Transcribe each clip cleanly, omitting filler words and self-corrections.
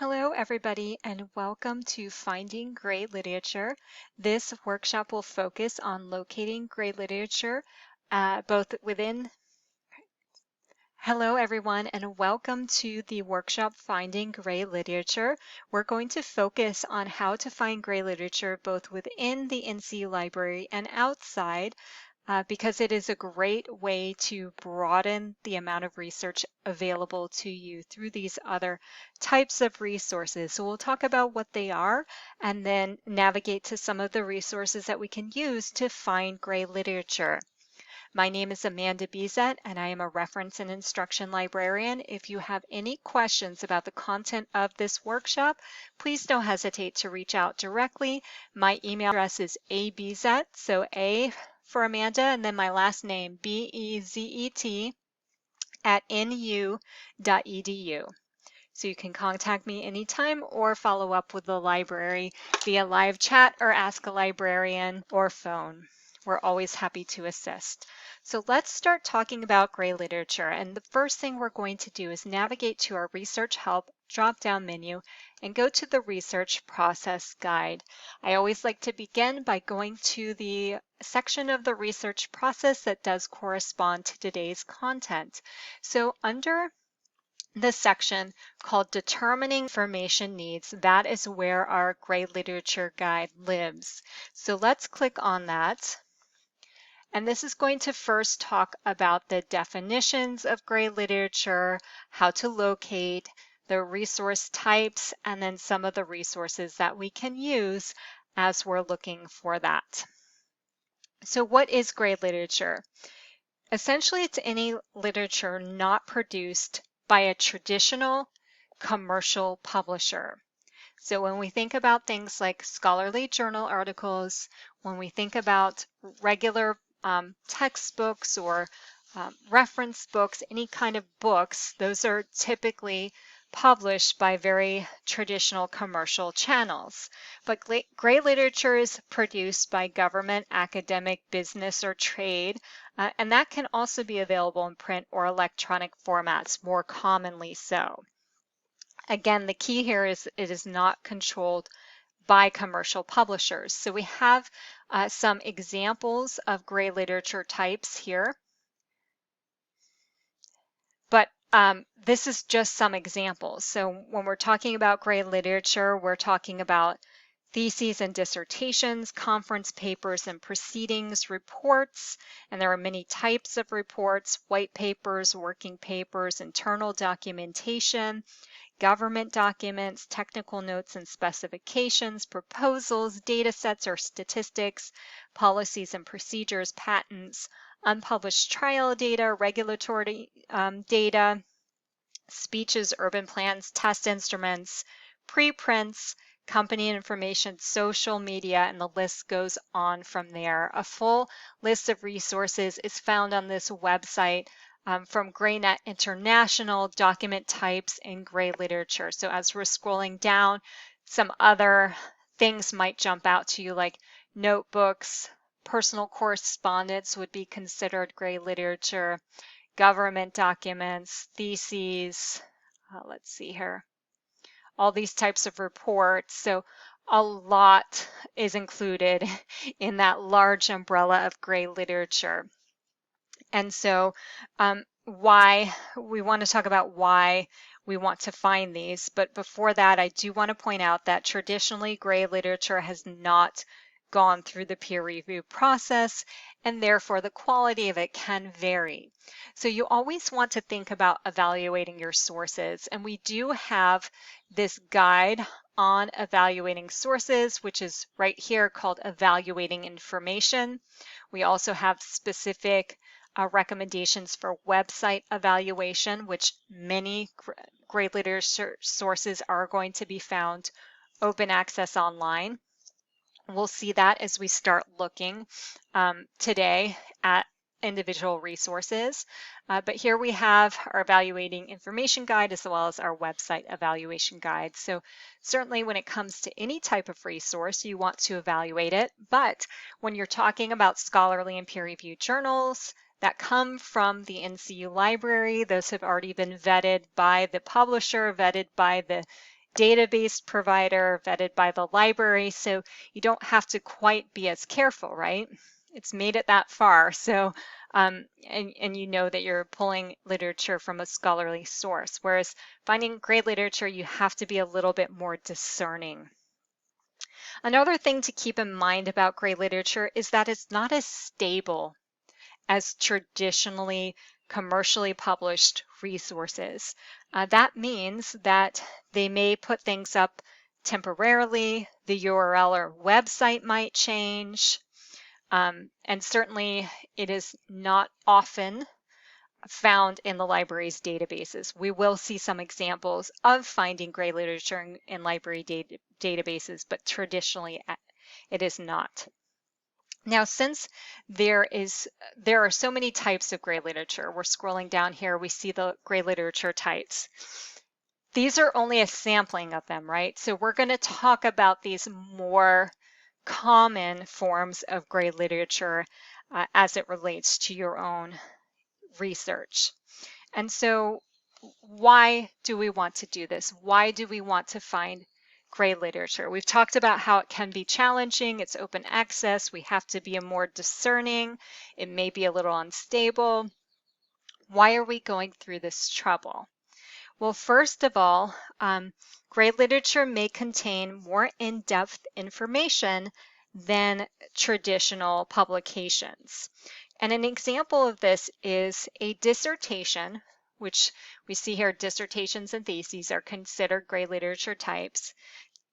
Hello, everybody, and welcome to Finding Great Literature. This workshop will focus on locating great literature both within. Hello, everyone, and welcome to the workshop Finding Great Literature. We're going to focus on how to find great literature both within the NCU library and outside. Because it is a great way to broaden the amount of research available to you through these other types of resources. So we'll talk about what they are and then navigate to some of the resources that we can use to find great literature. My name is Amanda Bezet, and I am a reference and instruction librarian. If you have any questions about the content of this workshop, please don't hesitate to reach out directly. My email address is abezet, so A for Amanda, and then my last name, B-E-Z-E-T, @nu.edu. So you can contact me anytime or follow up with the library via live chat or ask a librarian or phone. We're always happy to assist. So let's start talking about great literature. And the first thing we're going to do is navigate to our Research Help drop-down menu and go to the Research Process Guide. I always like to begin by going to the section of the research process that does correspond to today's content. So under this section called Determining Information Needs, that is where our Great Literature Guide lives. So let's click on that. And this is going to first talk about the definitions of great literature, how to locate, the resource types, and then some of the resources that we can use as we're looking for that. So what is great literature? Essentially, it's any literature not produced by a traditional commercial publisher. So when we think about things like scholarly journal articles, when we think about regular textbooks or reference books, any kind of books, those are typically published by very traditional commercial channels. But great literature is produced by government, academic, business, or trade, and that can also be available in print or electronic formats, more commonly so. Again, the key here is it is not controlled by commercial publishers. So we have some examples of great literature types here. But this is just some examples. So when we're talking about great literature, we're talking about theses and dissertations, conference papers and proceedings, reports, and there are many types of reports: white papers, working papers, internal documentation, government documents, technical notes and specifications, proposals, data sets or statistics, policies and procedures, patents, unpublished trial data, regulatory data, speeches, urban plans, test instruments, preprints, company information, social media, and the list goes on from there. A full list of resources is found on this website from GrayNet International, document types, and great literature. So as we're scrolling down, some other things might jump out to you, like notebooks, personal correspondence would be considered great literature, government documents, theses, let's see here, all these types of reports. So a lot is included in that large umbrella of great literature. And so why we want to talk about why we want to find these. But before that, I do want to point out that traditionally great literature has not gone through the peer review process, and therefore the quality of it can vary. So you always want to think about evaluating your sources, and we do have this guide on evaluating sources, which is right here called Evaluating Information. We also have specific recommendations for website evaluation, which many great literature sources are going to be found open access online. We'll see that as we start looking today at individual resources. But here we have our evaluating information guide as well as our website evaluation guide. So certainly when it comes to any type of resource, you want to evaluate it. But when you're talking about scholarly and peer-reviewed journals that come from the NCU library, those have already been vetted by the publisher, vetted by the database provider vetted by the library, so you don't have to quite be as careful, right? It's made it that far, so and you know that you're pulling literature from a scholarly source, whereas finding great literature, you have to be a little bit more discerning. Another thing to keep in mind about great literature is that it's not as stable as traditionally commercially published resources. That means that they may put things up temporarily, the URL or website might change, and certainly it is not often found in the library's databases. We will see some examples of finding great literature in library databases, but traditionally it is not. Now, since there are so many types of gray literature, we're scrolling down here, we see the gray literature types. These are only a sampling of them, right? So we're going to talk about these more common forms of gray literature as it relates to your own research. And so why do we want to do this? Why do we want to find great literature? We've talked about how it can be challenging. It's open access. We have to be more discerning. It may be a little unstable. Why are we going through this trouble? Well, first of all, great literature may contain more in-depth information than traditional publications. And an example of this is a dissertation, which we see here, dissertations and theses are considered great literature types.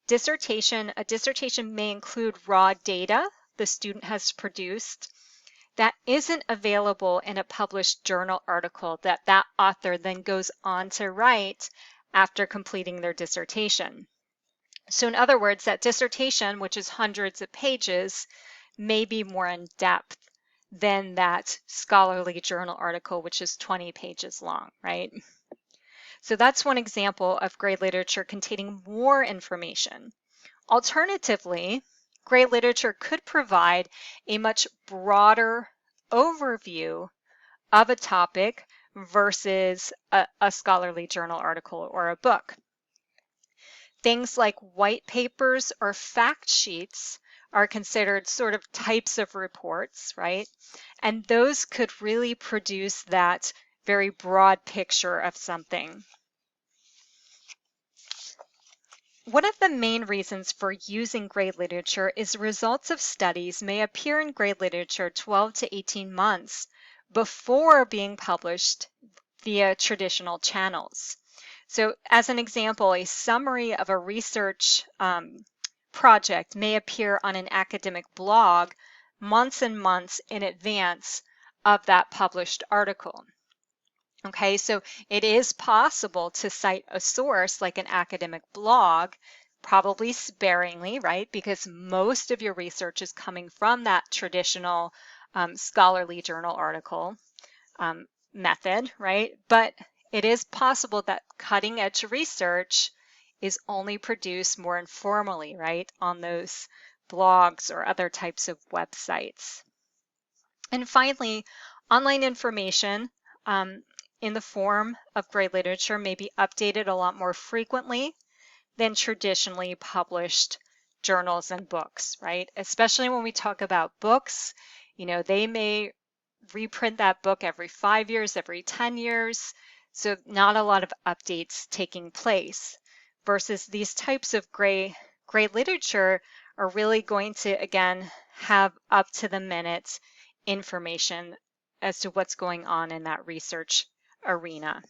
A dissertation may include raw data the student has produced that isn't available in a published journal article that author then goes on to write after completing their dissertation. So in other words, that dissertation, which is hundreds of pages, may be more in depth than that scholarly journal article, which is 20 pages long, right? So that's one example of great literature containing more information. Alternatively, great literature could provide a much broader overview of a topic versus a scholarly journal article or a book. Things like white papers or fact sheets are considered sort of types of reports, right? And those could really produce that very broad picture of something. One of the main reasons for using great literature is results of studies may appear in great literature 12 to 18 months before being published via traditional channels. So as an example, a summary of a research project may appear on an academic blog months and months in advance of that published article. Okay, so it is possible to cite a source like an academic blog, probably sparingly, right? Because most of your research is coming from that traditional scholarly journal article method, right? But it is possible that cutting edge research is only produced more informally, right? On those blogs or other types of websites. And finally, online information in the form of great literature may be updated a lot more frequently than traditionally published journals and books, right? Especially when we talk about books, you know, they may reprint that book every 5 years, every 10 years, so not a lot of updates taking place versus these types of great literature are really going to, again, have up to the minute information as to what's going on in that research arena.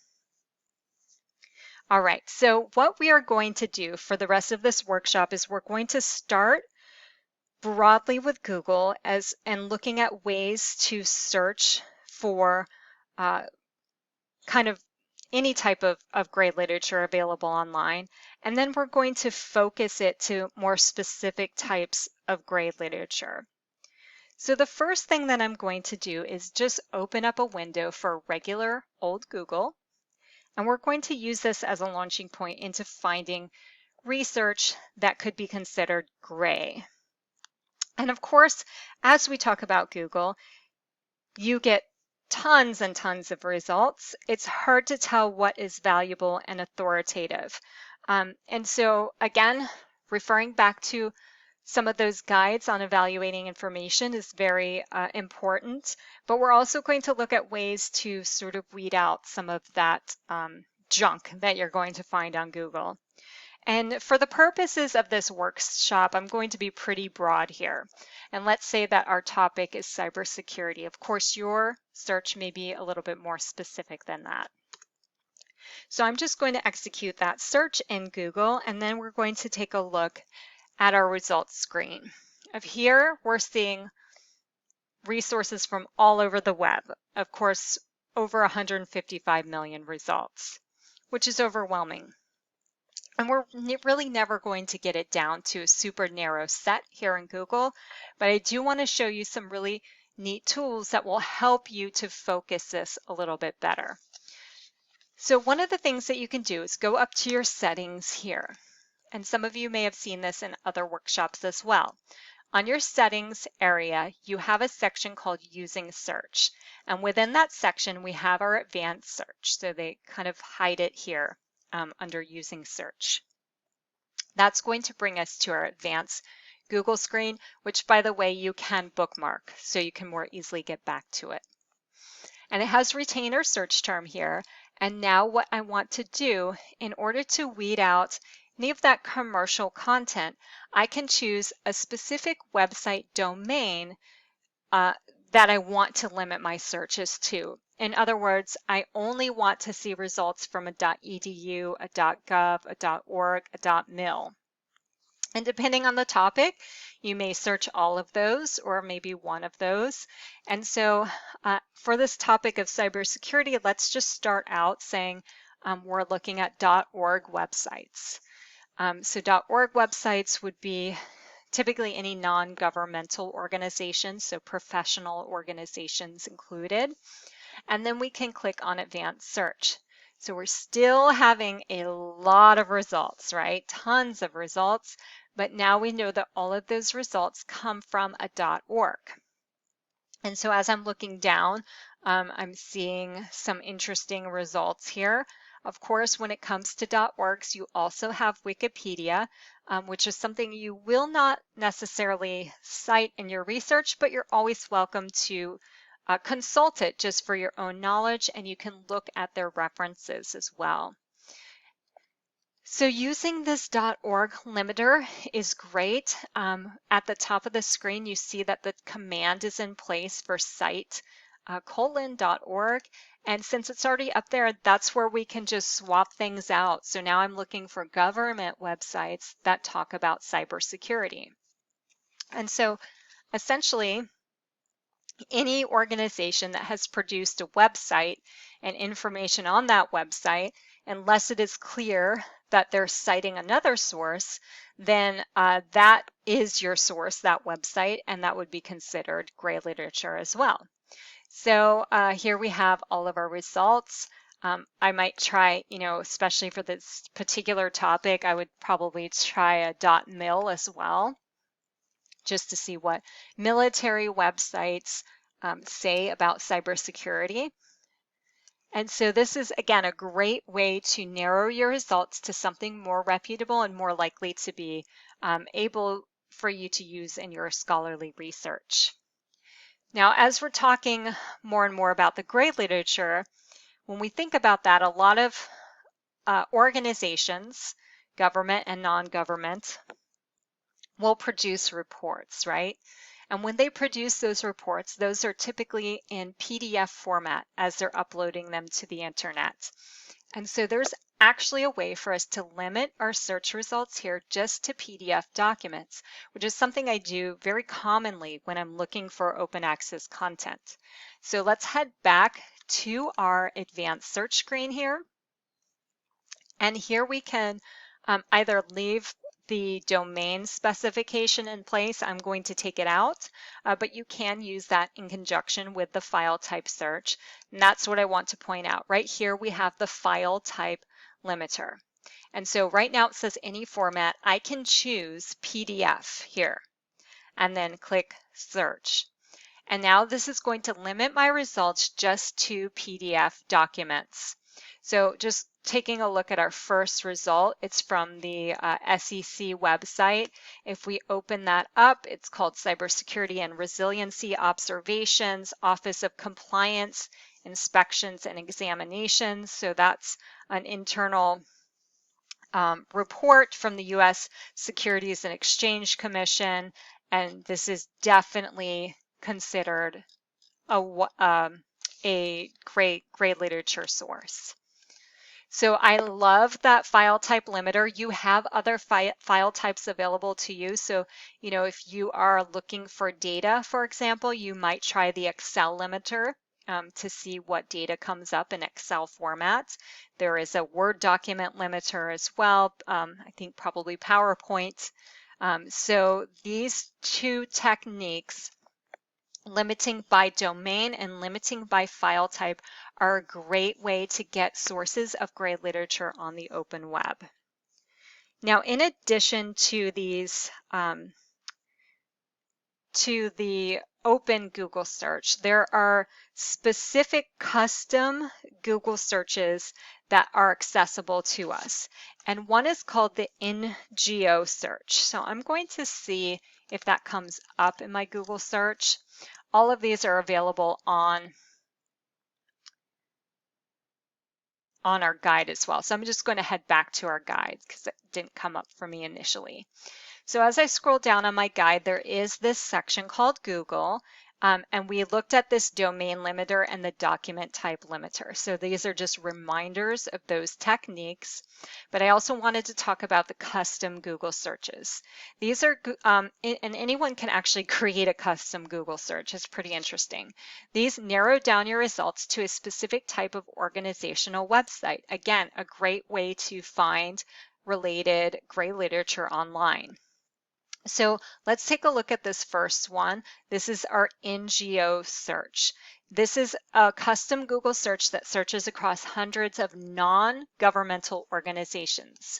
All right, so what we are going to do for the rest of this workshop is we're going to start broadly with Google and looking at ways to search for kind of any type of great literature available online. And then we're going to focus it to more specific types of great literature. So the first thing that I'm going to do is just open up a window for regular old Google. And we're going to use this as a launching point into finding research that could be considered gray. And of course, as we talk about Google, you get tons and tons of results. It's hard to tell what is valuable and authoritative. And so again, referring back to some of those guides on evaluating information is very important, but we're also going to look at ways to sort of weed out some of that junk that you're going to find on Google. And for the purposes of this workshop, I'm going to be pretty broad here. And let's say that our topic is cybersecurity. Of course, your search may be a little bit more specific than that. So I'm just going to execute that search in Google, and then we're going to take a look at our results screen. Of here, we're seeing resources from all over the web. Of course, over 155 million results, which is overwhelming. And we're really never going to get it down to a super narrow set here in Google, but I do want to show you some really neat tools that will help you to focus this a little bit better. So one of the things that you can do is go up to your settings here. And some of you may have seen this in other workshops as well. On your settings area, you have a section called Using Search. And within that section, we have our advanced search. So they kind of hide it here under Using Search. That's going to bring us to our advanced Google screen, which by the way, you can bookmark so you can more easily get back to it. And it has retainer search term here. And now what I want to do in order to weed out any of that commercial content, I can choose a specific website domain that I want to limit my searches to. In other words, I only want to see results from a .edu, a .gov, a .org, a .mil. And depending on the topic, you may search all of those or maybe one of those. And so for this topic of cybersecurity, let's just start out saying we're looking at .org websites. So .org websites would be typically any non-governmental organizations, so professional organizations included. And then we can click on Advanced Search. So we're still having a lot of results, right? Tons of results, but now we know that all of those results come from a .org. And so as I'm looking down, I'm seeing some interesting results here. Of course, when it comes to .orgs, you also have Wikipedia, which is something you will not necessarily cite in your research, but you're always welcome to consult it just for your own knowledge, and you can look at their references as well. So using this .org limiter is great. At the top of the screen, you see that the command is in place for cite :.org. And since it's already up there, that's where we can just swap things out. So now I'm looking for government websites that talk about cybersecurity. And so essentially, any organization that has produced a website and information on that website, unless it is clear that they're citing another source, then that is your source, that website, and that would be considered gray literature as well. So here we have all of our results. I might try, especially for this particular topic, I would probably try a .mil as well, just to see what military websites say about cybersecurity. And so this is, again, a great way to narrow your results to something more reputable and more likely to be able for you to use in your scholarly research. Now, as we're talking more and more about the gray literature, when we think about that, a lot of organizations, government and non-government, will produce reports, right? And when they produce those reports, those are typically in PDF format as they're uploading them to the internet. And so there's actually a way for us to limit our search results here just to PDF documents, which is something I do very commonly when I'm looking for open access content. So let's head back to our advanced search screen here. And here we can either leave the domain specification in place. I'm going to take it out, but you can use that in conjunction with the file type search. And that's what I want to point out. Right here we have the file type limiter. And so right now it says any format. I can choose PDF here and then click search. And now this is going to limit my results just to PDF documents. So just taking a look at our first result. It's from the SEC website. If we open that up, it's called Cybersecurity and Resiliency Observations, Office of Compliance, Inspections and Examinations. So that's an internal report from the U.S. Securities and Exchange Commission, and this is definitely considered a great literature source. So I love that file type limiter. You have other file types available to you. So, if you are looking for data, for example, you might try the Excel limiter to see what data comes up in Excel format. There is a Word document limiter as well. I think probably PowerPoint. So these two techniques, limiting by domain and limiting by file type, are a great way to get sources of gray literature on the open web. Now, in addition to these, to the open Google search, there are specific custom Google searches that are accessible to us. And one is called the NGO search. So I'm going to see if that comes up in my Google search. All of these are available on our guide as well. So I'm just going to head back to our guide because it didn't come up for me initially. So as I scroll down on my guide, there is this section called Google, and we looked at this domain limiter and the document type limiter. So these are just reminders of those techniques, but I also wanted to talk about the custom Google searches. These are, and anyone can actually create a custom Google search. It's pretty interesting. These narrow down your results to a specific type of organizational website. Again, a great way to find related gray literature online. So let's take a look at this first one. This is our NGO search. This is a custom Google search that searches across hundreds of non-governmental organizations.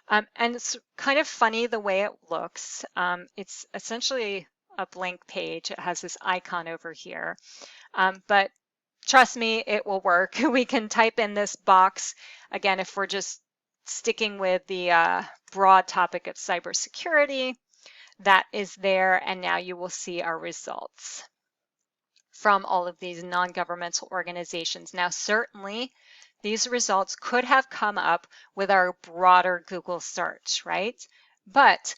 And it's kind of funny the way it looks. It's essentially a blank page. It has this icon over here. But trust me, it will work. We can type in this box. Again, if we're just sticking with the broad topic of cybersecurity, that is there, and now you will see our results from all of these non-governmental organizations. Now, certainly, these results could have come up with our broader Google search, right? But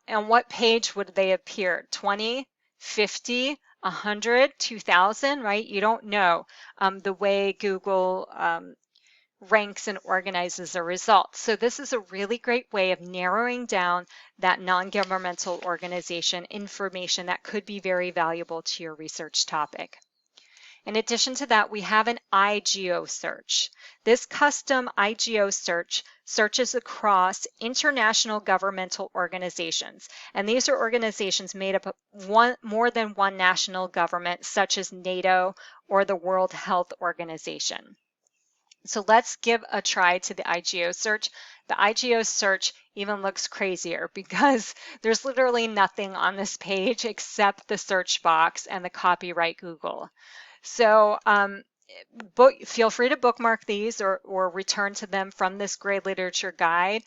on what page would they appear? 20, 50, 100, 2000, right? You don't know the way Google ranks and organizes the results. So this is a really great way of narrowing down that non-governmental organization information that could be very valuable to your research topic. In addition to that, we have an IGO search. This custom IGO search searches across international governmental organizations. And these are organizations made up of more than one national government, such as NATO or the World Health Organization. So let's give a try to the IGO search. The IGO search even looks crazier because there's literally nothing on this page except the search box and the copyright Google. So feel free to bookmark these or return to them from this gray literature guide,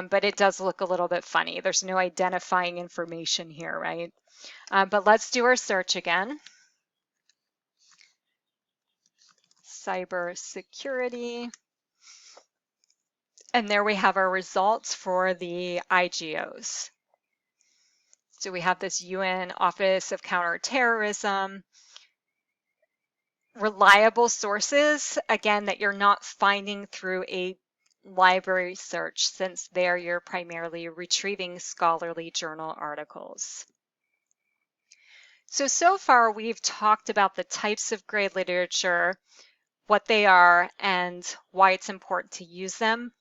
but it does look a little bit funny. There's no identifying information here, right? But let's do our search again. Cybersecurity. And there we have our results for the IGOs. So we have this UN Office of Counterterrorism. Reliable sources, again, that you're not finding through a library search, since there you're primarily retrieving scholarly journal articles. So far we've talked about the types of gray literature, what they are, and why it's important to use them.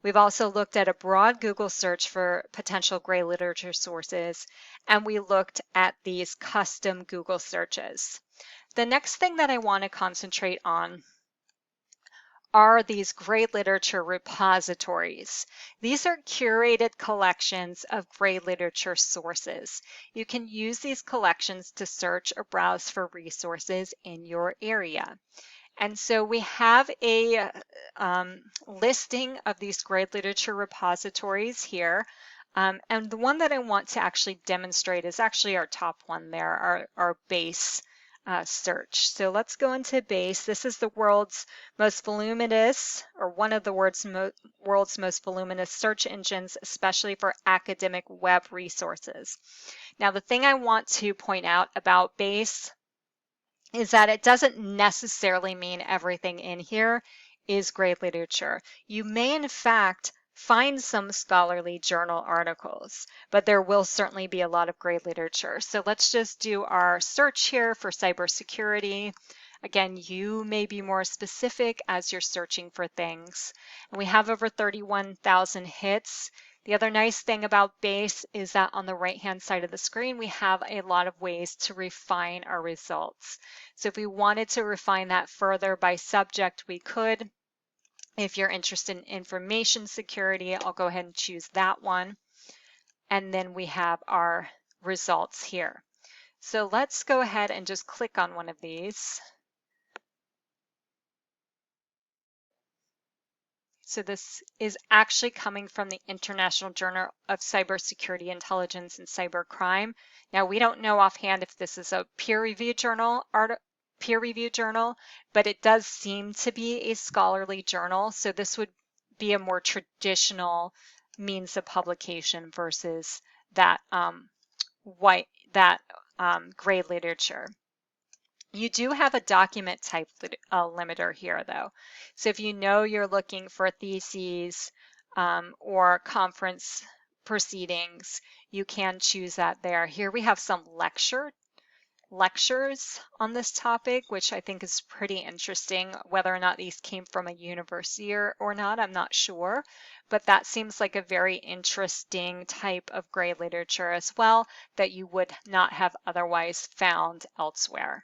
We've also looked at a broad Google search for potential gray literature sources, and we looked at these custom Google searches. The next thing that I want to concentrate on are these gray literature repositories. These are curated collections of gray literature sources. You can use these collections to search or browse for resources in your area. And so we have a listing of these grade literature repositories here. And the one that I want to actually demonstrate is actually our top one there, our base search. So let's go into base. This is the world's most voluminous, or one of the world's most voluminous search engines, especially for academic web resources. Now, the thing I want to point out about base is that it doesn't necessarily mean everything in here is grade literature. You may, in fact, find some scholarly journal articles, but there will certainly be a lot of grade literature. So let's just do our search here for cybersecurity. Again, you may be more specific as you're searching for things. And we have over 31,000 hits. The other nice thing about base is that on the right-hand side of the screen, we have a lot of ways to refine our results. So if we wanted to refine that further by subject, we could. If you're interested in information security, I'll go ahead and choose that one. And then we have our results here. So let's go ahead and just click on one of these. So this is actually coming from the International Journal of Cybersecurity Intelligence and Cybercrime. Now, we don't know offhand if this is a peer-reviewed journal, but it does seem to be a scholarly journal. So this would be a more traditional means of publication versus that grade literature. You do have a document type limiter here, though. So if you know you're looking for theses or conference proceedings, you can choose that there. Here we have some lectures on this topic, which I think is pretty interesting. Whether or not these came from a university or not, I'm not sure. But that seems like a very interesting type of grade literature as well that you would not have otherwise found elsewhere.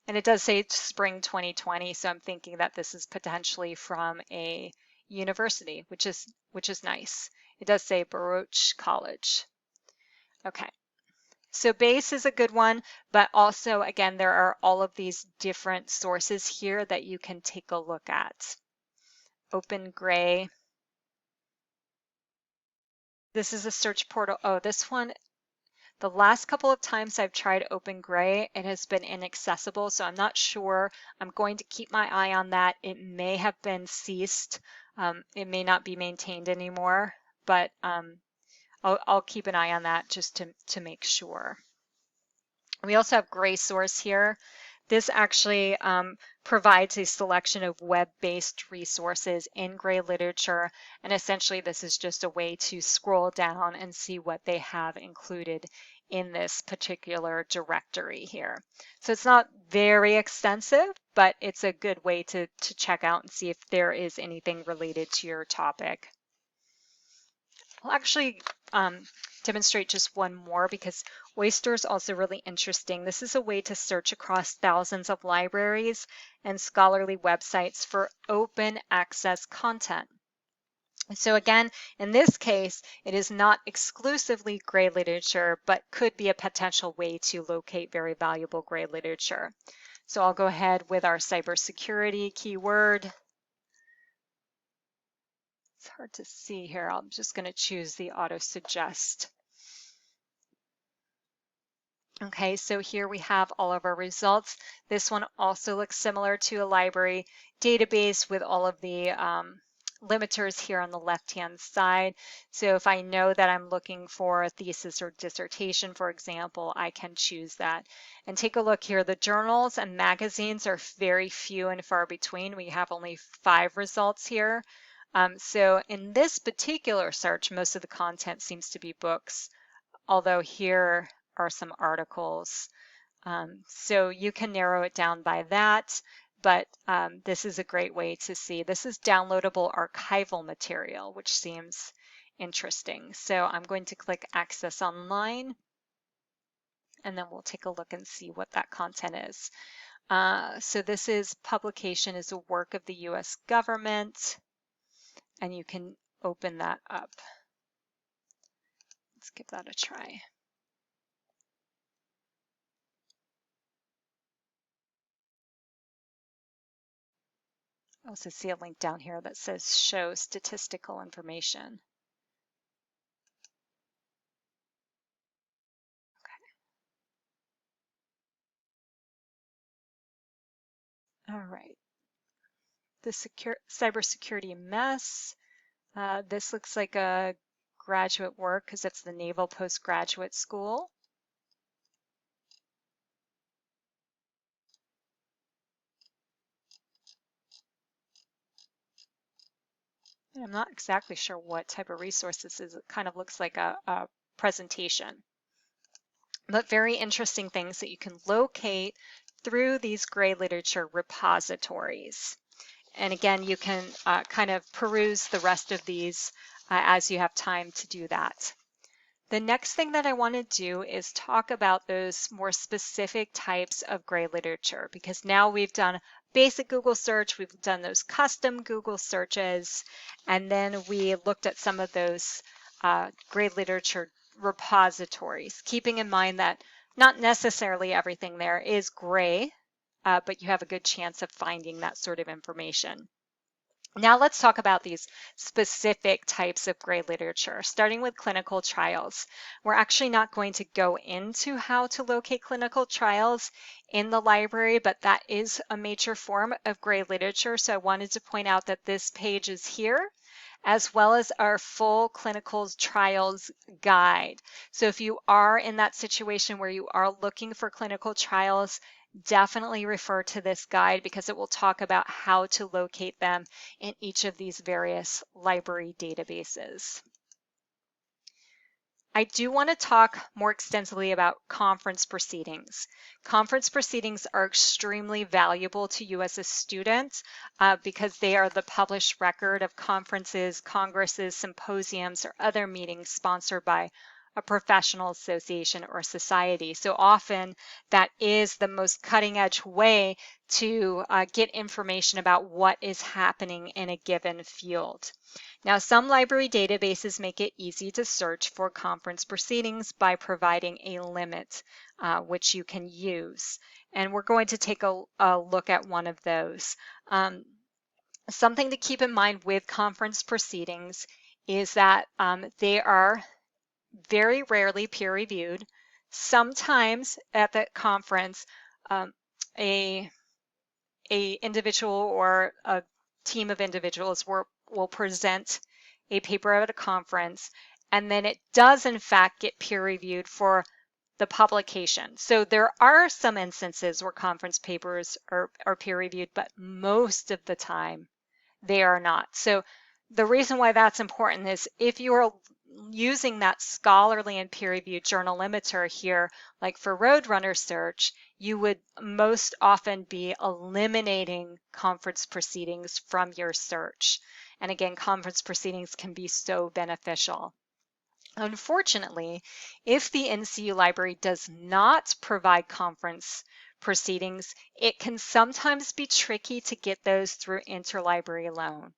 And it does say spring 2020, so I'm thinking that this is potentially from a university, which is nice. It does say Baruch College. Okay, so base is a good one, but also, again, there are all of these different sources here that you can take a look at. Open Gray. This is a search portal. Oh, this one, the last couple of times I've tried Open Gray, it has been inaccessible, so I'm not sure. I'm going to keep my eye on that. It may have been ceased. It may not be maintained anymore, but I'll keep an eye on that just to make sure. We also have Gray Source here. This actually provides a selection of web-based resources in Gray literature, and essentially this is just a way to scroll down and see what they have included in this particular directory here. So it's not very extensive, but it's a good way to check out and see if there is anything related to your topic. I'll actually demonstrate just one more because Oyster is also really interesting. This is a way to search across thousands of libraries and scholarly websites for open access content. So again, in this case, it is not exclusively grade literature, but could be a potential way to locate very valuable grade literature. So I'll go ahead with our cybersecurity keyword. It's hard to see here. I'm just going to choose the auto suggest. Okay, so here we have all of our results. This one also looks similar to a library database with all of the limiters here on the left-hand side. So if I know that I'm looking for a thesis or dissertation, for example, I can choose that. And take a look here. The journals and magazines are very few and far between. We have only 5 results here. So in this particular search, most of the content seems to be books, although here are some articles. So you can narrow it down by that, but this is a great way to see. This is downloadable archival material, which seems interesting. So I'm going to click Access Online, and then we'll take a look and see what that content is. So this is publication is a work of the U.S. government, and you can open that up. Let's give that a try. also see a link down here that says show statistical information. Okay. All right. The cybersecurity mess. This looks like a graduate work because it's the Naval Postgraduate School. And I'm not exactly sure what type of resource this is. It kind of looks like a presentation. But very interesting things that you can locate through these gray literature repositories. And again, you can kind of peruse the rest of these as you have time to do that. The next thing that I want to do is talk about those more specific types of gray literature, because now we've done basic Google search, we've done those custom Google searches, and then we looked at some of those gray literature repositories, keeping in mind that not necessarily everything there is gray, but you have a good chance of finding that sort of information. Now let's talk about these specific types of gray literature, starting with clinical trials. We're actually not going to go into how to locate clinical trials in the library, but that is a major form of gray literature. So I wanted to point out that this page is here, as well as our full clinical trials guide. So if you are in that situation where you are looking for clinical trials, definitely refer to this guide because it will talk about how to locate them in each of these various library databases. I do want to talk more extensively about conference proceedings. Conference proceedings are extremely valuable to you as a student because they are the published record of conferences, congresses, symposiums, or other meetings sponsored by a professional association or society. So often that is the most cutting edge way to get information about what is happening in a given field. Now, some library databases make it easy to search for conference proceedings by providing a limit, which you can use. And we're going to take a look at one of those. Something to keep in mind with conference proceedings is that they are very rarely peer-reviewed. Sometimes at the conference, a individual or a team of individuals will present a paper at a conference, and then it does in fact get peer-reviewed for the publication. So there are some instances where conference papers are peer-reviewed, but most of the time they are not. So the reason why that's important is if you are using that scholarly and peer-reviewed journal limiter here, like for Roadrunner Search, you would most often be eliminating conference proceedings from your search. And again, conference proceedings can be so beneficial. Unfortunately, if the NCU library does not provide conference proceedings, it can sometimes be tricky to get those through interlibrary loan.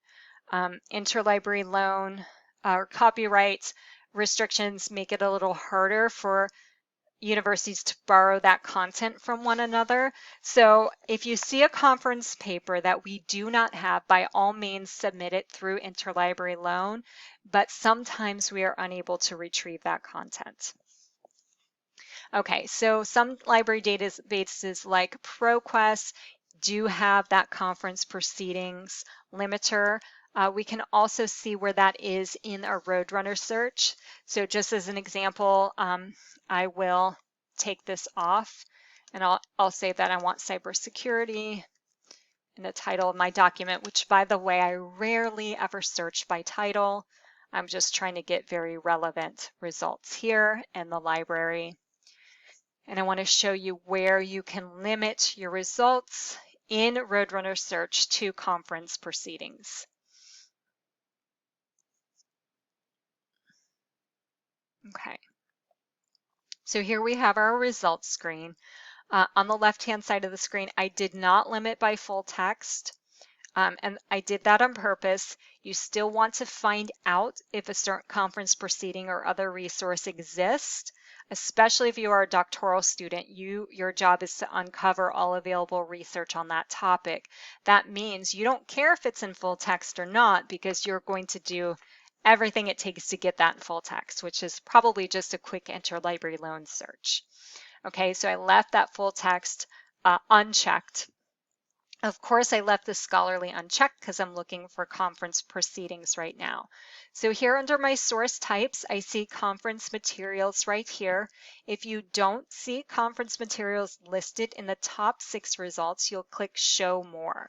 Interlibrary loan or copyright restrictions make it a little harder for universities to borrow that content from one another. So if you see a conference paper that we do not have, by all means submit it through interlibrary loan, but sometimes we are unable to retrieve that content. Okay, so some library databases like ProQuest do have that conference proceedings limiter. We can also see where that is in our Roadrunner search. So just as an example, I will take this off and I'll say that I want cybersecurity in the title of my document, which by the way, I rarely ever search by title. I'm just trying to get very relevant results here in the library. And I want to show you where you can limit your results in Roadrunner Search to conference proceedings. Okay, so here we have our results screen. On the left-hand side of the screen, I did not limit by full text, and I did that on purpose. You still want to find out if a certain conference proceeding or other resource exists, especially if you are a doctoral student, your job is to uncover all available research on that topic. That means you don't care if it's in full text or not, because you're going to do everything it takes to get that in full text, which is probably just a quick interlibrary loan search. Okay, so I left that full text unchecked. Of course, I left the scholarly unchecked because I'm looking for conference proceedings right now. So here under my source types, I see conference materials right here. If you don't see conference materials listed in the top 6 results, you'll click Show More.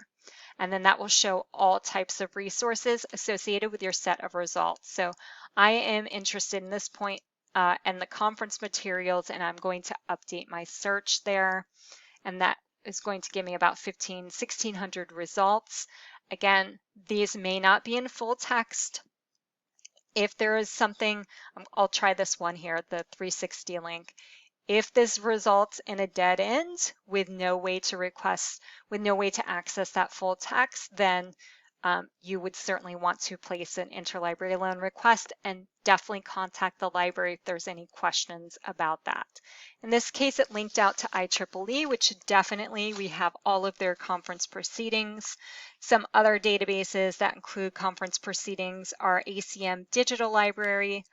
And then that will show all types of resources associated with your set of results. So I am interested in this point and the conference materials, and I'm going to update my search there. And that is going to give me about 1,600 results. Again, these may not be in full text. If there is something, I'll try this one here, the 360 link. If this results in a dead end with no way to access that full text, then you would certainly want to place an interlibrary loan request and definitely contact the library if there's any questions about that. In this case, it linked out to IEEE, which definitely we have all of their conference proceedings. Some other databases that include conference proceedings are ACM Digital Library,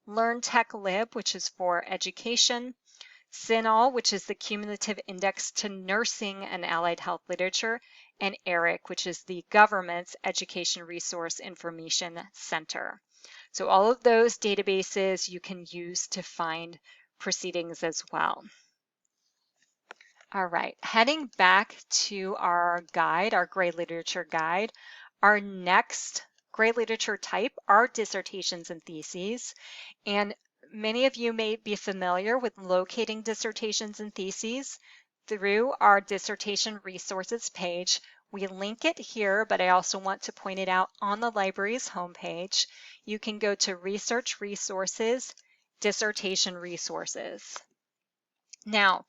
LearnTech Lib, which is for education, CINAHL, which is the Cumulative Index to Nursing and Allied Health Literature, and ERIC, which is the Government's Education Resource Information Center. So all of those databases you can use to find proceedings as well. All right, heading back to our guide, our gray literature guide, our next gray literature type are dissertations and theses. And many of you may be familiar with locating dissertations and theses through our dissertation resources page. We link it here, but I also want to point it out on the library's homepage. You can go to Research Resources, Dissertation Resources. Now,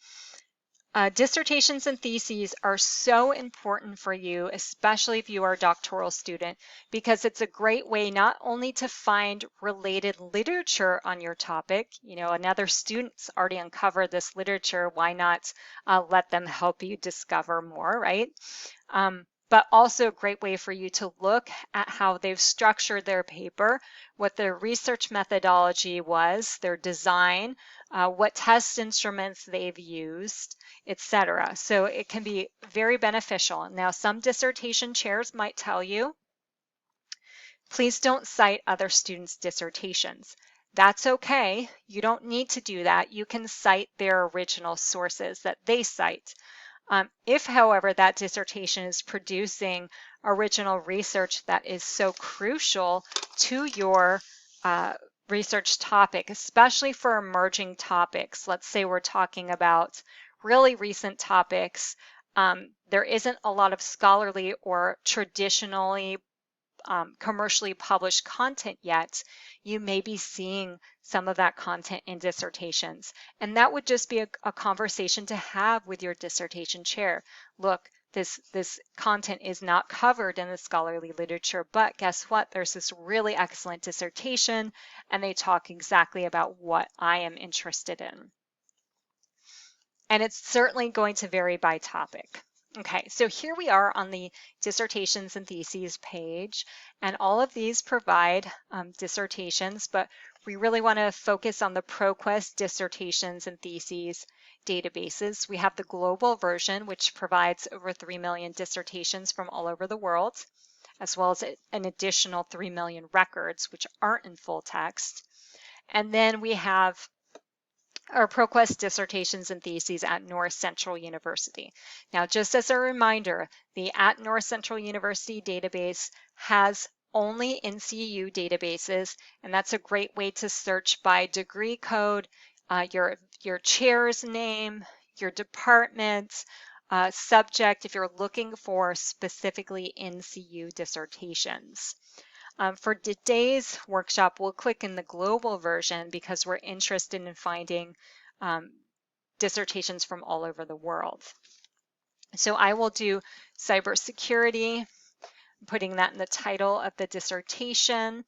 dissertations and theses are so important for you, especially if you are a doctoral student, because it's a great way not only to find related literature on your topic. You know, another student's already uncovered this literature, why not let them help you discover more, right? But also a great way for you to look at how they've structured their paper, what their research methodology was, their design, what test instruments they've used, etc. So it can be very beneficial. Now, some dissertation chairs might tell you, please don't cite other students' dissertations. That's okay. You don't need to do that. You can cite their original sources that they cite. If, however, that dissertation is producing original research that is so crucial to your research topic, especially for emerging topics, let's say we're talking about really recent topics, there isn't a lot of scholarly or traditionally commercially published content yet, you may be seeing some of that content in dissertations. And that would just be a conversation to have with your dissertation chair. Look, this content is not covered in the scholarly literature, but guess what? There's this really excellent dissertation, and they talk exactly about what I am interested in. And it's certainly going to vary by topic. Okay, so here we are on the dissertations and theses page, and all of these provide dissertations, but we really want to focus on the ProQuest dissertations and theses databases. We have the global version, which provides over 3 million dissertations from all over the world, as well as an additional 3 million records, which aren't in full text. And then we have our ProQuest dissertations and theses at North Central University. Now, just as a reminder, the at North Central University database has only NCU databases, and that's a great way to search by degree code, your chair's name, your department, subject, if you're looking for specifically NCU dissertations. For today's workshop, we'll click in the global version because we're interested in finding dissertations from all over the world. So I will do cybersecurity, putting that in the title of the dissertation.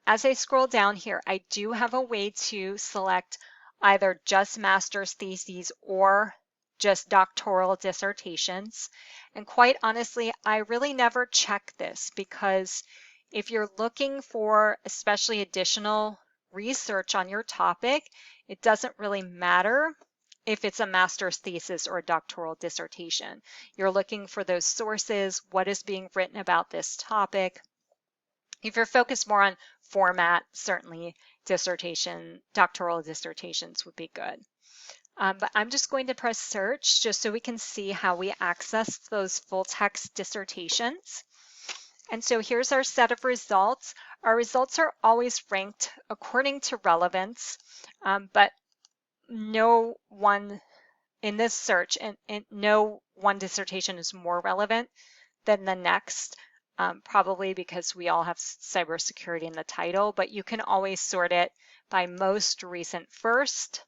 As I scroll down here, I do have a way to select either just master's theses or just doctoral dissertations. And quite honestly, I really never check this because if you're looking for especially additional research on your topic, it doesn't really matter if it's a master's thesis or a doctoral dissertation. You're looking for those sources, what is being written about this topic. If you're focused more on format, certainly doctoral dissertations would be good. But I'm just going to press search just so we can see how we access those full text dissertations. And so here's our set of results. Our results are always ranked according to relevance, but no one in this search, and no one dissertation is more relevant than the next, probably because we all have cybersecurity in the title, but you can always sort it by most recent first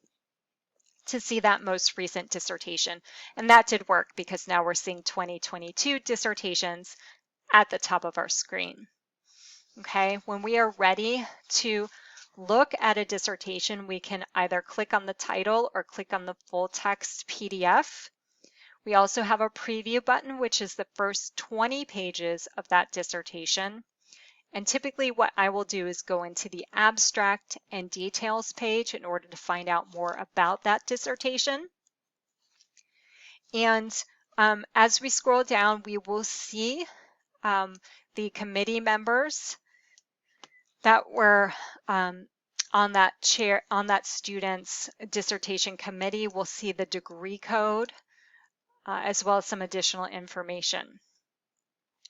to see that most recent dissertation. And that did work because now we're seeing 2022 dissertations at the top of our screen. Okay, when we are ready to look at a dissertation, we can either click on the title or click on the full text PDF. We also have a preview button, which is the first 20 pages of that dissertation. And typically what I will do is go into the abstract and details page in order to find out more about that dissertation. And as we scroll down, we will see the committee members that were on that student's dissertation committee. We'll see the degree code as well as some additional information.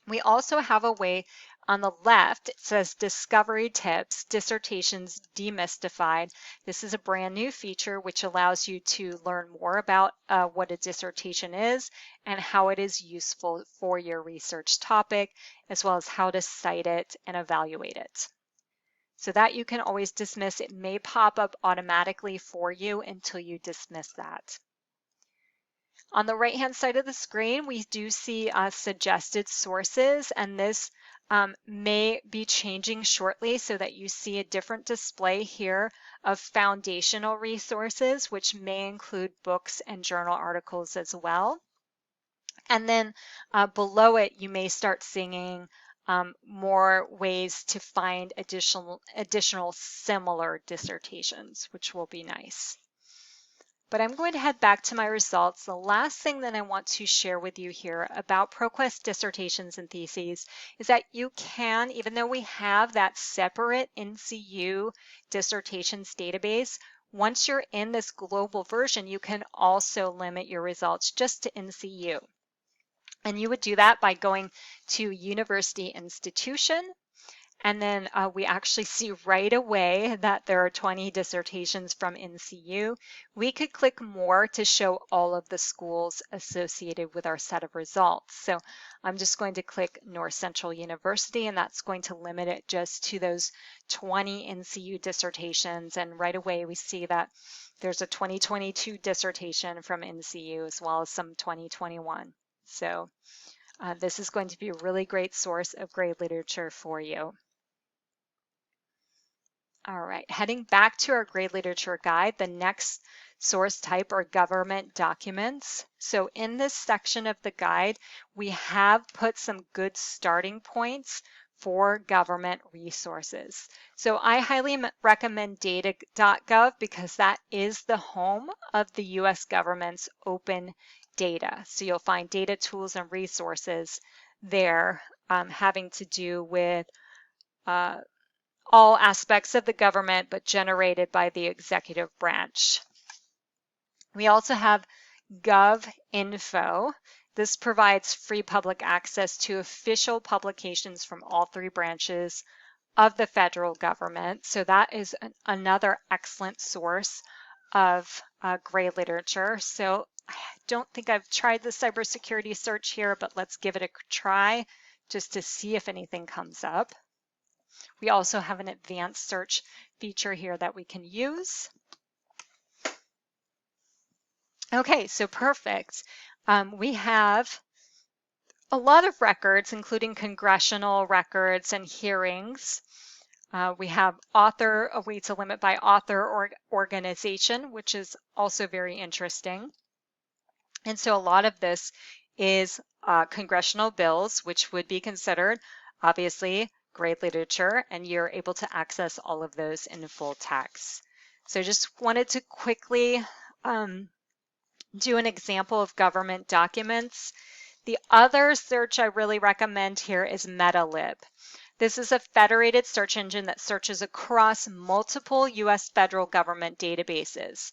We also have a way on the left, it says Discovery Tips, Dissertations Demystified. This is a brand new feature which allows you to learn more about what a dissertation is and how it is useful for your research topic, as well as how to cite it and evaluate it. So that you can always dismiss. It may pop up automatically for you until you dismiss that. On the right-hand side of the screen, we do see suggested sources, and this may be changing shortly so that you see a different display here of foundational resources, which may include books and journal articles as well. And then below it, you may start seeing more ways to find additional similar dissertations, which will be nice. But I'm going to head back to my results. The last thing that I want to share with you here about ProQuest dissertations and theses is that you can, even though we have that separate NCU dissertations database, once you're in this global version, you can also limit your results just to NCU. And you would do that by going to University Institution. And then we actually see right away that there are 20 dissertations from NCU. We could click more to show all of the schools associated with our set of results. So I'm just going to click North Central University, and that's going to limit it just to those 20 NCU dissertations. And right away we see that there's a 2022 dissertation from NCU as well as some 2021. So this is going to be a really great source of grade literature for you. All right, heading back to our grade literature guide, the next source type are government documents. So in this section of the guide, we have put some good starting points for government resources. So I highly recommend data.gov because that is the home of the US government's open data. So you'll find data tools and resources there having to do with all aspects of the government, but generated by the executive branch. We also have GovInfo. This provides free public access to official publications from all three branches of the federal government. So that is another excellent source of grade literature. So I don't think I've tried the cybersecurity search here, but let's give it a try just to see if anything comes up. We also have an advanced search feature here that we can use. Okay, so perfect. We have a lot of records, including congressional records and hearings. We have author, a way to limit by author or organization, which is also very interesting. And so a lot of this is congressional bills, which would be considered obviously grade literature, and you're able to access all of those in full text. So just wanted to quickly do an example of government documents. The other search I really recommend here is MetaLib. This is a federated search engine that searches across multiple U.S. federal government databases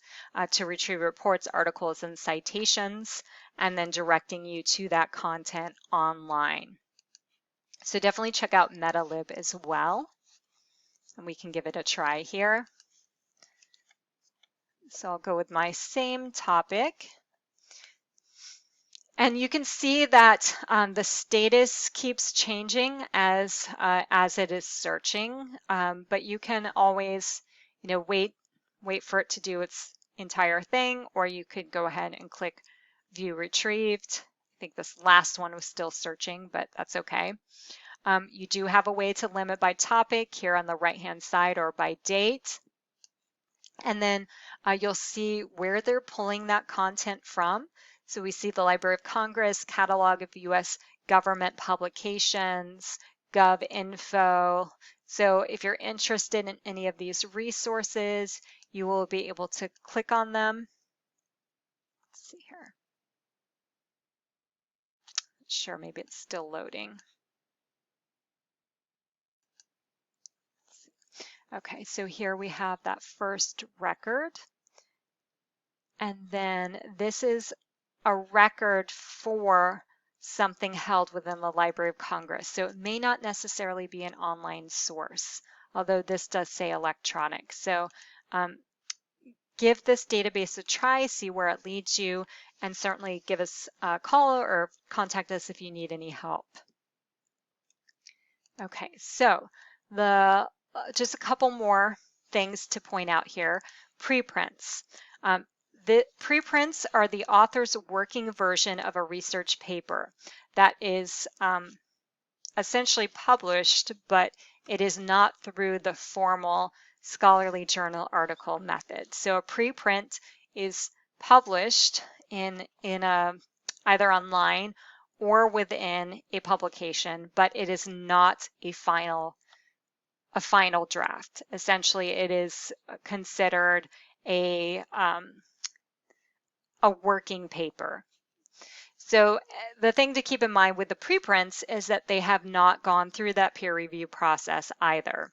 to retrieve reports, articles, and citations, and then directing you to that content online. So definitely check out MetaLib as well, and we can give it a try here. So I'll go with my same topic. And you can see that the status keeps changing as it is searching, but you can always, wait for it to do its entire thing, or you could go ahead and click View Retrieved. I think this last one was still searching, but that's okay. You do have a way to limit by topic here on the right-hand side or by date. And then you'll see where they're pulling that content from. So we see the Library of Congress, Catalog of U.S. Government Publications, GovInfo. So if you're interested in any of these resources, you will be able to click on them. Let's see here. Sure, maybe it's still loading. Okay, so here we have that first record. And then this is a record for something held within the Library of Congress. So it may not necessarily be an online source, although this does say electronic. So give this database a try, see where it leads you, and certainly give us a call or contact us if you need any help. Okay, so just a couple more things to point out here. Preprints. The preprints are the author's working version of a research paper that is essentially published, but it is not through the formal scholarly journal article method. So a preprint is published in either online or within a publication, but it is not a final draft. Essentially, it is considered a working paper. So the thing to keep in mind with the preprints is that they have not gone through that peer review process either.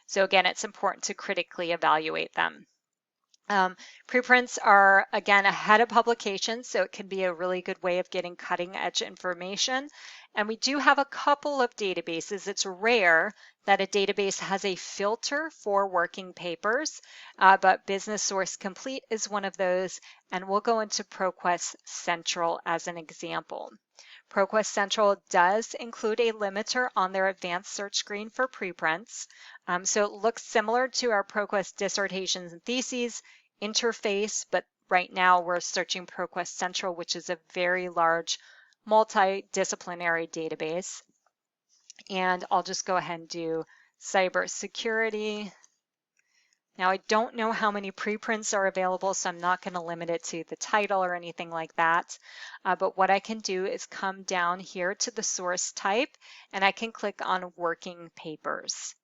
So again, it's important to critically evaluate them. Preprints are, again, ahead of publication, so it can be a really good way of getting cutting edge information. And we do have a couple of databases. It's rare that a database has a filter for working papers, but Business Source Complete is one of those, and we'll go into ProQuest Central as an example. ProQuest Central does include a limiter on their advanced search screen for preprints. So it looks similar to our ProQuest dissertations and theses interface, but right now we're searching ProQuest Central, which is a very large multidisciplinary database. And I'll just go ahead and do cybersecurity. Now, I don't know how many preprints are available, so I'm not going to limit it to the title or anything like that. But what I can do is come down here to the source type, and I can click on working papers.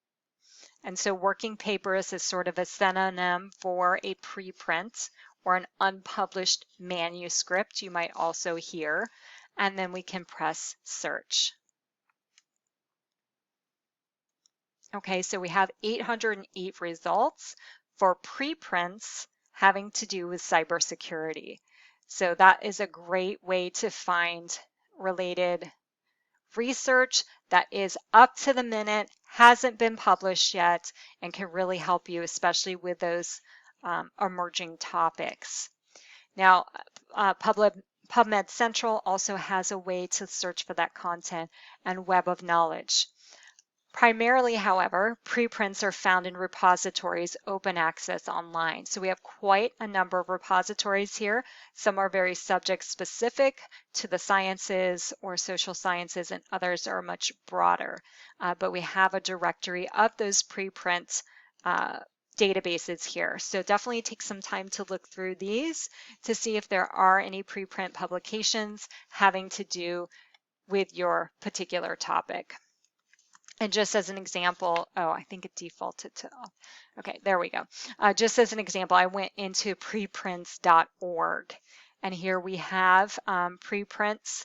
And so working papers is sort of a synonym for a preprint or an unpublished manuscript, you might also hear. And then we can press search. Okay, so we have 808 results for preprints having to do with cybersecurity. So that is a great way to find related research that is up to the minute, hasn't been published yet, and can really help you, especially with those emerging topics. Now, PubMed Central also has a way to search for that content, and Web of Knowledge. Primarily, however, preprints are found in repositories open access online. So we have quite a number of repositories here. Some are very subject specific to the sciences or social sciences, and others are much broader. But we have a directory of those preprint databases here. So definitely take some time to look through these to see if there are any preprint publications having to do with your particular topic. And just as an example, oh, I think it defaulted to off. Okay, there we go. Just as an example, I went into preprints.org, and here we have preprints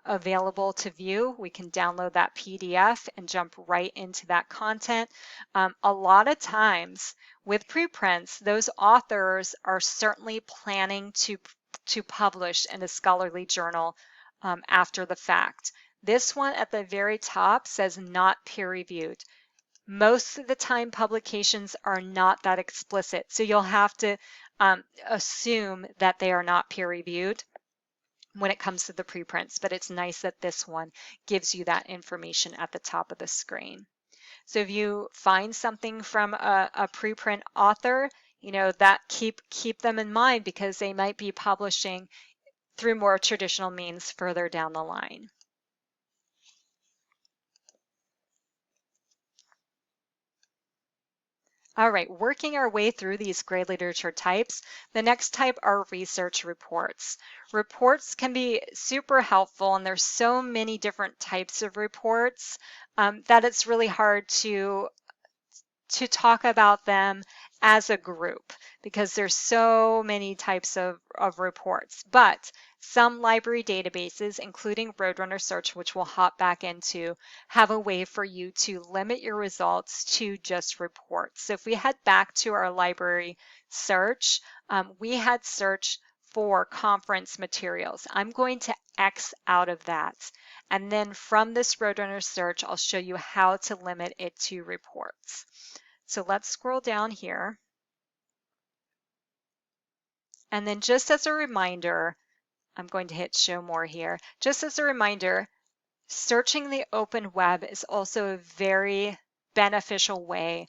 available to view. We can download that PDF and jump right into that content. A lot of times with preprints, those authors are certainly planning to publish in a scholarly journal after the fact. This one at the very top says not peer-reviewed. Most of the time publications are not that explicit, so you'll have to assume that they are not peer-reviewed when it comes to the preprints, but it's nice that this one gives you that information at the top of the screen. So if you find something from a preprint author, you know, that keep them in mind because they might be publishing through more traditional means further down the line. All right, working our way through these grade literature types, the next type are research reports. Reports can be super helpful, and there's so many different types of reports that it's really hard to talk about them as a group because there's so many types of reports. But some library databases, including Roadrunner Search, which we'll hop back into, have a way for you to limit your results to just reports. So if we head back to our library search, we had search for conference materials. I'm going to X out of that. And then from this Roadrunner Search, I'll show you how to limit it to reports. So let's scroll down here. And then just as a reminder, I'm going to hit show more here. Just as a reminder, searching the open web is also a very beneficial way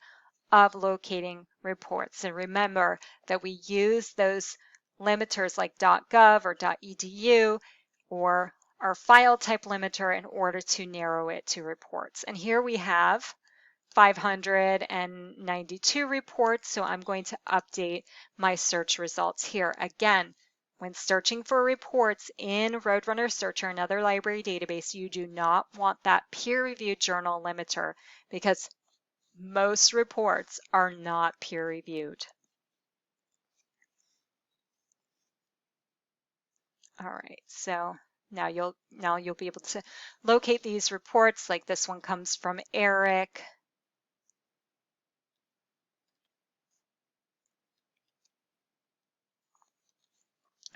of locating reports. And remember that we use those limiters like .gov or .edu or our file type limiter in order to narrow it to reports. And here we have 592 reports, so I'm going to update my search results here. Again, when searching for reports in Roadrunner Search or another library database, you do not want that peer-reviewed journal limiter because most reports are not peer-reviewed. All right, so now you'll be able to locate these reports. Like this one comes from Eric.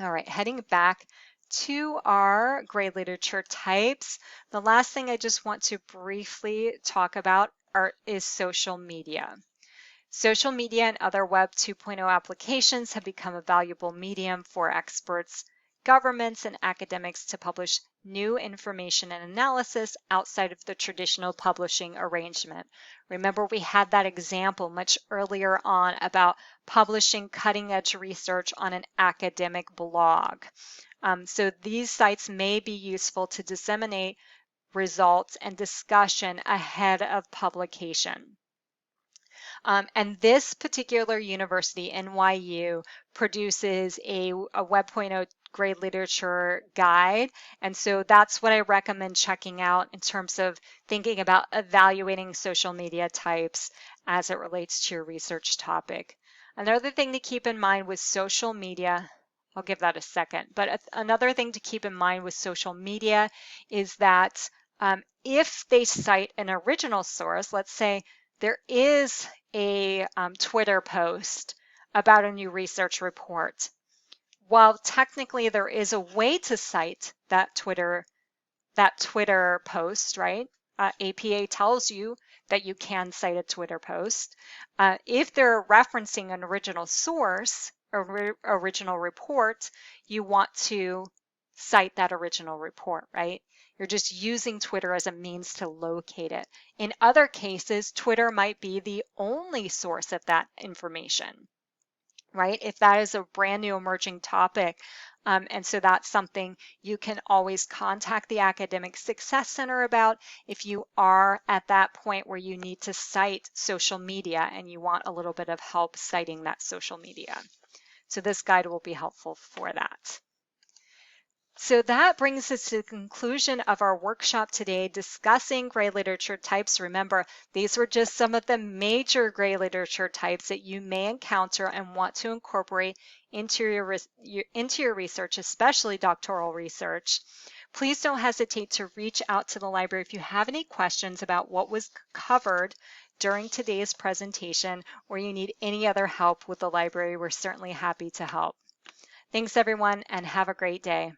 All right, heading back to our grade literature types, the last thing I just want to briefly talk about is social media. Social media and other Web 2.0 applications have become a valuable medium for experts, governments, and academics to publish new information and analysis outside of the traditional publishing arrangement. Remember, we had that example much earlier on about publishing cutting-edge research on an academic blog. So these sites may be useful to disseminate results and discussion ahead of publication. And this particular university, NYU, produces a Web 2.0 grade literature guide. And so that's what I recommend checking out in terms of thinking about evaluating social media types as it relates to your research topic. Another thing to keep in mind with social media, I'll give that a second, but another thing to keep in mind with social media is that if they cite an original source, let's say there is a Twitter post about a new research report. While technically there is a way to cite that Twitter post, right? APA tells you that you can cite a Twitter post. If they're referencing an original source, or original report, you want to cite that original report, right? You're just using Twitter as a means to locate it. In other cases, Twitter might be the only source of that information, right? If that is a brand new emerging topic, and so that's something you can always contact the Academic Success Center about if you are at that point where you need to cite social media and you want a little bit of help citing that social media. So this guide will be helpful for that. So that brings us to the conclusion of our workshop today discussing gray literature types. Remember, these were just some of the major gray literature types that you may encounter and want to incorporate into your research, especially doctoral research. Please don't hesitate to reach out to the library if you have any questions about what was covered during today's presentation, or you need any other help with the library. We're certainly happy to help. Thanks everyone, and have a great day.